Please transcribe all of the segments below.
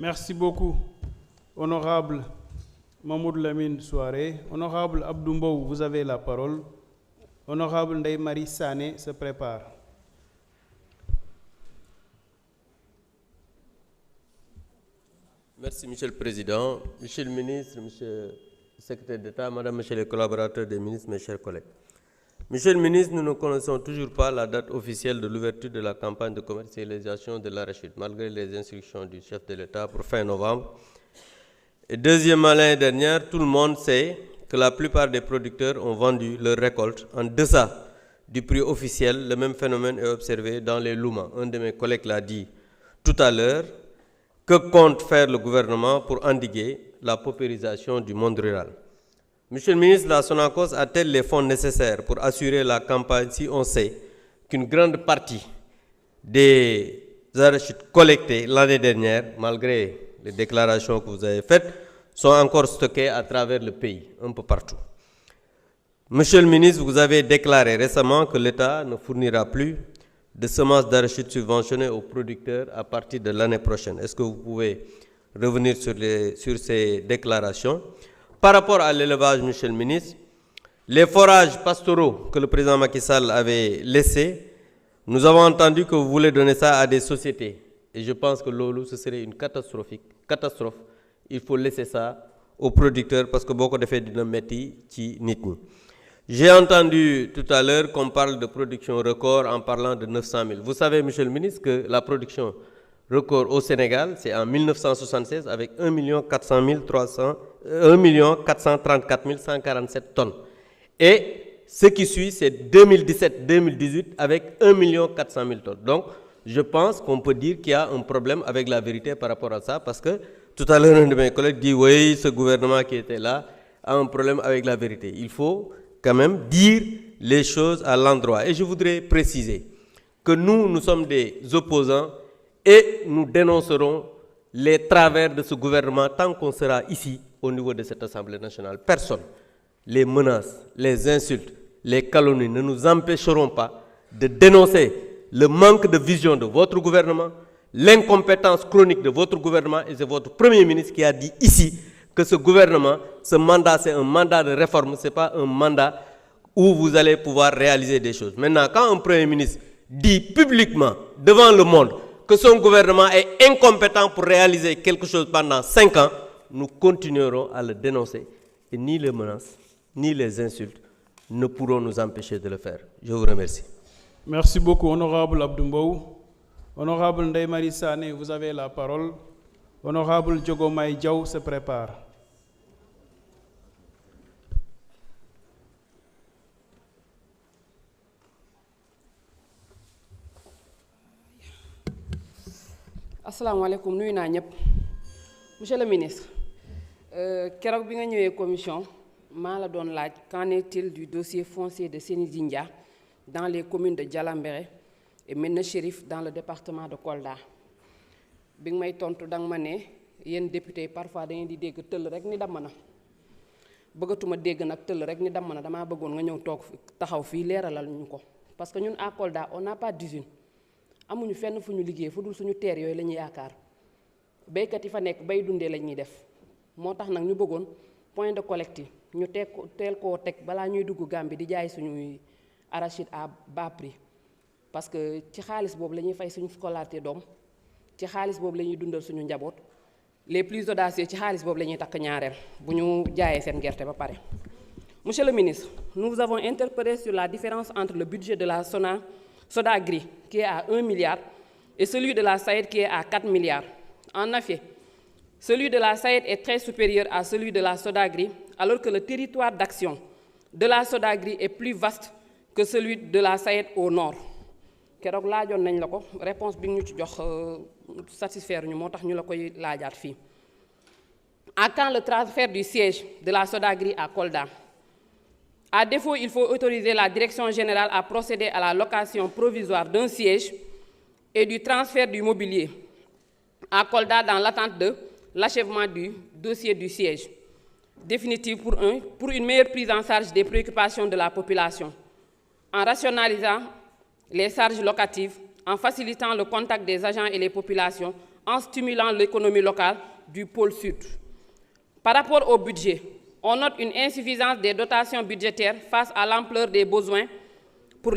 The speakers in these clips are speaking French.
Merci beaucoup, honorable Mahmoud Lamine Souaré. Honorable Abdoumbo, vous avez la parole. Honorable Ndeye Marie Sané se prépare. Merci, Monsieur le Président, Monsieur le Ministre, Monsieur le Secrétaire d'État, Madame, Monsieur les collaborateurs des ministres, mes chers collègues. Monsieur le Ministre, nous ne connaissons toujours pas la date officielle de l'ouverture de la campagne de commercialisation de l'arachide, malgré les instructions du chef de l'État pour fin novembre. Et deuxièmement, l'année dernière, tout le monde sait que la plupart des producteurs ont vendu leur récolte en deçà du prix officiel. Le même phénomène est observé dans les Louma. Un de mes collègues l'a dit tout à l'heure. Que compte faire le gouvernement pour endiguer la paupérisation du monde rural? Monsieur le ministre, la Sonacos a-t-elle les fonds nécessaires pour assurer la campagne si on sait qu'une grande partie des arachides collectés l'année dernière, malgré les déclarations que vous avez faites, sont encore stockés à travers le pays, un peu partout? Monsieur le ministre, vous avez déclaré récemment que l'État ne fournira plus de semences d'arachide subventionnées aux producteurs à partir de l'année prochaine. Est-ce que vous pouvez revenir sur ces déclarations? Par rapport à l'élevage, Monsieur le ministre, les forages pastoraux que le président Macky Sall avait laissés, nous avons entendu que vous voulez donner ça à des sociétés. Et je pense que l'OLU, ce serait une catastrophe. Il faut laisser ça aux producteurs parce que beaucoup de faits de métier qui nitni. J'ai entendu tout à l'heure qu'on parle de production record en parlant de 900 000. Vous savez, Monsieur le ministre, que la production record au Sénégal, c'est en 1976 avec 1 434 147 tonnes. Et ce qui suit, c'est 2017-2018 avec 1 400 000 tonnes. Donc, je pense qu'on peut dire qu'il y a un problème avec la vérité par rapport à ça, parce que tout à l'heure, un de mes collègues dit, oui, ce gouvernement qui était là a un problème avec la vérité. Il faut quand même dire les choses à l'endroit. Et je voudrais préciser que nous sommes des opposants et nous dénoncerons les travers de ce gouvernement tant qu'on sera ici au niveau de cette Assemblée nationale. Personne, les menaces, les insultes, les calomnies ne nous empêcheront pas de dénoncer le manque de vision de votre gouvernement, l'incompétence chronique de votre gouvernement, et c'est votre Premier ministre qui a dit ici que ce gouvernement, ce mandat, c'est un mandat de réforme, ce n'est pas un mandat où vous allez pouvoir réaliser des choses. Maintenant, quand un Premier ministre dit publiquement, devant le monde, que son gouvernement est incompétent pour réaliser quelque chose pendant 5 ans, nous continuerons à le dénoncer. Et ni les menaces, ni les insultes ne pourront nous empêcher de le faire. Je vous remercie. Merci beaucoup, honorable Abdoumbo. Honorable Ndeye Marie Sané, vous avez la parole. Honorable Diogomaye Diaw se prépare. Assalamu alaikum, nuyu naa ñëpp. Monsieur le ministre, keroog bi nga ñëwee commission maa la doon laaj qu'en est-il du dossier foncier de Seni Djindia dans les communes de Dialambéré et Médina Chérif dans le département de Kolda. Bi nga may tontu danga ma ne yéen député parfois da ngeen di dégg tëll rek ni damm na bëggatuma dégg nag tëll rek ni damm na damaa bëggoon nga ñëw toog taxaw fii leeralal ñu ko parce que ñun à Kolda on n'a pas d'usine. amuñu fenn fu ñu liggéey fu dul suñu teer yooyu la ñuy yaakaar béykat yi fa nekk bay dundee la ñuy def moo tax nag ñu bëggoon point de collecte ñu teel koo teg balaa ñuy dugg Gambie di jaay suñuy arachide à bas prix parce que ci xaalis boobu la ñuy fay suñu scolarité doom ci xaalis boobu la ñuy dundal suñu njaboot les plus audacieux ci xaalis boobu la ñuy takk ñaareel bu ñu jaayee seen gerte ba pare. Monsieur le ministre, nous vous avons interpellé sur la différence entre le budget de la Sodagri qui est à 1 milliard et celui de la SAED qui est à 4 milliards. En effet, celui de la SAED est très supérieur à celui de la Sodagri alors que le territoire d'action de la Sodagri est plus vaste que celui de la SAED au nord. Keroog laajoon nañ la ko réponse bi ñu ci jox satisfaire ñu moo tax ñu la koy laajaat fii. À quand le transfert du siège de la Sodagri à Kolda? À défaut, il faut autoriser la direction générale à procéder à la location provisoire d'un siège et du transfert du mobilier à Kolda dans l'attente de l'achèvement du dossier du siège, définitif pour une meilleure prise en charge des préoccupations de la population, en rationalisant les charges locatives, en facilitant le contact des agents et les populations, en stimulant l'économie locale du pôle sud. Par rapport au budget, on note une insuffisance des dotations budgétaires face à l'ampleur des besoins pour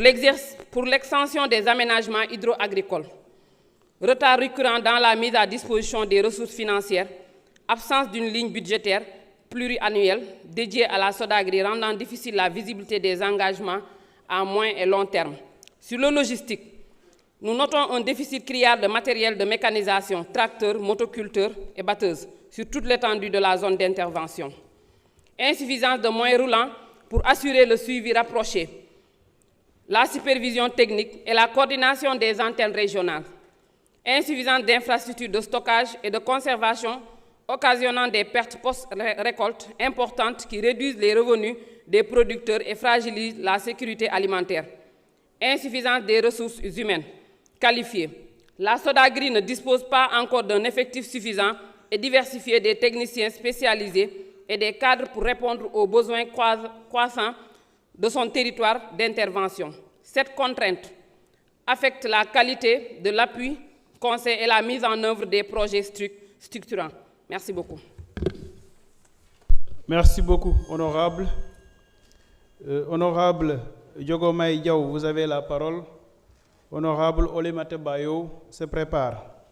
l'extension des aménagements hydro-agricoles. Retard récurrent dans la mise à disposition des ressources financières, absence d'une ligne budgétaire pluriannuelle dédiée à la SODAGRI rendant difficile la visibilité des engagements à moyen et long terme. Sur le logistique, nous notons un déficit criard de matériel de mécanisation, tracteurs, motoculteurs et batteuses sur toute l'étendue de la zone d'intervention. Insuffisance de moyens roulants pour assurer le suivi rapproché, la supervision technique et la coordination des antennes régionales. Insuffisance d'infrastructures de stockage et de conservation occasionnant des pertes post-récolte importantes qui réduisent les revenus des producteurs et fragilisent la sécurité alimentaire. Insuffisance des ressources humaines qualifiées. La SODAGRI ne dispose pas encore d'un effectif suffisant et diversifié des techniciens spécialisés et des cadres pour répondre aux besoins croissants de son territoire d'intervention. Cette contrainte affecte la qualité de l'appui, conseil et la mise en œuvre des projets structurants. Merci beaucoup. Merci beaucoup, honorable. Honorable Diogomaye Diaw, vous avez la parole. Honorable Olemate Bayo se prépare.